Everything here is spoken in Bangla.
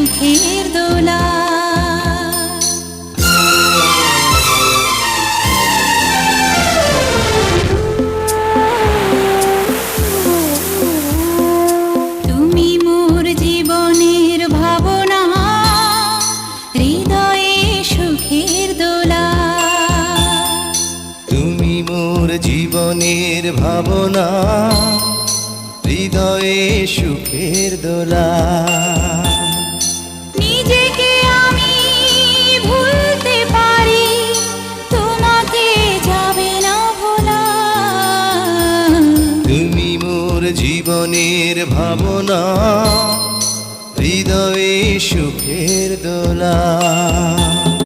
সুখের দোলা। তুমি মোর জীবনের ভাবনা, হৃদয়ে সুখের দোলা। তুমি মোর জীবনের ভাবনা, হৃদয়ে সুখের দোলা। নিজেকে আমি ভুলতে পারি, তোমাকে যাবে না ভোলা। তুমি মোর জীবনের ভাবনা, হৃদয়ে সুখের দোলা।